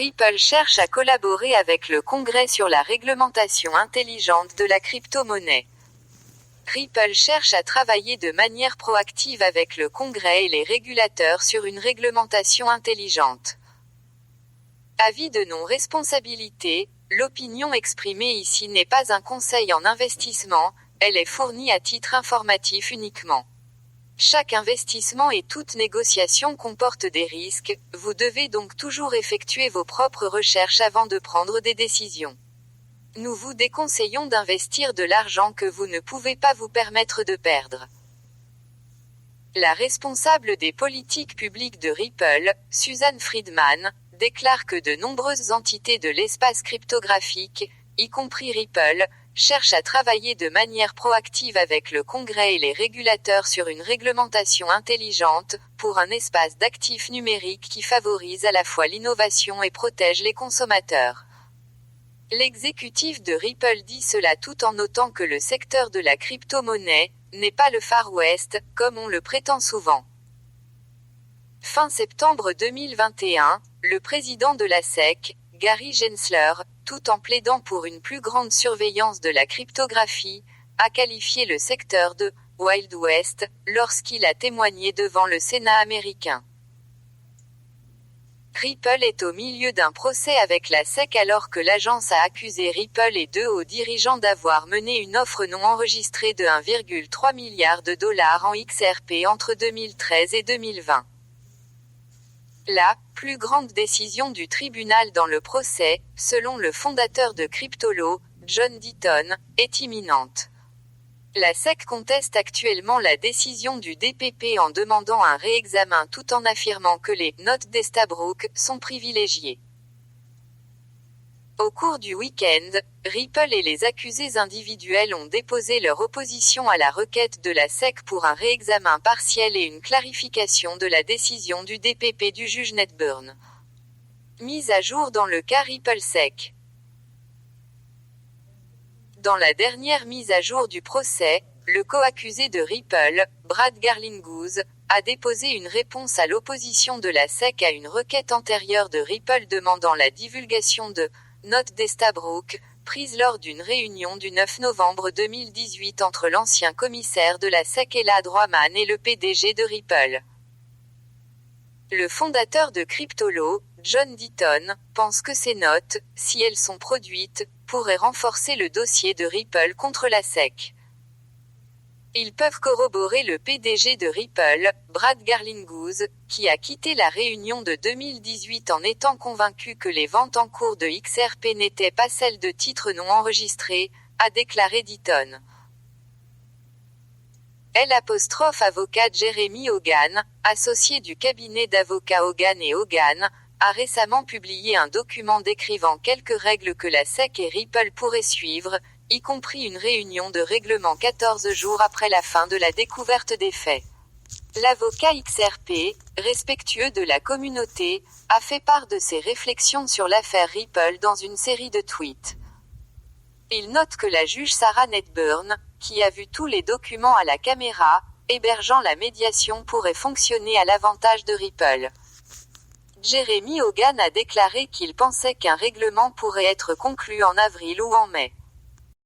Ripple cherche à collaborer avec le Congrès sur la réglementation intelligente de la crypto-monnaie. Ripple cherche à travailler de manière proactive avec le Congrès et les régulateurs sur une réglementation intelligente. Avis de non-responsabilité, l'opinion exprimée ici n'est pas un conseil en investissement, elle est fournie à titre informatif uniquement. Chaque investissement et toute négociation comporte des risques, vous devez donc toujours effectuer vos propres recherches avant de prendre des décisions. Nous vous déconseillons d'investir de l'argent que vous ne pouvez pas vous permettre de perdre. La responsable des politiques publiques de Ripple, Suzanne Friedman, déclare que de nombreuses entités de l'espace cryptographique, y compris Ripple, cherchent à travailler de manière proactive avec le Congrès et les régulateurs sur une réglementation intelligente, pour un espace d'actifs numériques qui favorise à la fois l'innovation et protège les consommateurs. L'exécutif de Ripple dit cela tout en notant que le secteur de la crypto-monnaie n'est pas le Far West, comme on le prétend souvent. Fin septembre 2021, le président de la SEC, Gary Gensler, tout en plaidant pour une plus grande surveillance de la cryptographie, a qualifié le secteur de « Wild West » lorsqu'il a témoigné devant le Sénat américain. Ripple est au milieu d'un procès avec la SEC alors que l'agence a accusé Ripple et deux hauts dirigeants d'avoir mené une offre non enregistrée de 1,3 milliard de dollars en XRP entre 2013 et 2020. La plus grande décision du tribunal dans le procès, selon le fondateur de Cryptolo, John Deaton, est imminente. La SEC conteste actuellement la décision du DPP en demandant un réexamen tout en affirmant que les notes d'Estabrook sont privilégiées. Au cours du week-end, Ripple et les accusés individuels ont déposé leur opposition à la requête de la SEC pour un réexamen partiel et une clarification de la décision du DPP du juge Ned Burn. Mise à jour dans le cas Ripple SEC. Dans la dernière mise à jour du procès, le co-accusé de Ripple, Brad Garlinghouse, a déposé une réponse à l'opposition de la SEC à une requête antérieure de Ripple demandant la divulgation de notes d'Estabrook, prise lors d'une réunion du 9 novembre 2018 entre l'ancien commissaire de la SEC Elad Royman et le PDG de Ripple. Le fondateur de Cryptolo, John Deaton, pense que ces notes, si elles sont produites, pourraient renforcer le dossier de Ripple contre la SEC. Ils peuvent corroborer le PDG de Ripple, Brad Garlinghouse, qui a quitté la réunion de 2018 en étant convaincu que les ventes en cours de XRP n'étaient pas celles de titres non enregistrés, a déclaré Deaton. Avocat Jeremy Hogan, associé du cabinet d'avocats Hogan et Hogan, a récemment publié un document décrivant quelques règles que la SEC et Ripple pourraient suivre, y compris une réunion de règlement 14 jours après la fin de la découverte des faits. L'avocat XRP, respectueux de la communauté, a fait part de ses réflexions sur l'affaire Ripple dans une série de tweets. Il note que la juge Sarah Nedburn, qui a vu tous les documents à la caméra, hébergeant la médiation pourrait fonctionner à l'avantage de Ripple. Jeremy Hogan a déclaré qu'il pensait qu'un règlement pourrait être conclu en avril ou en mai.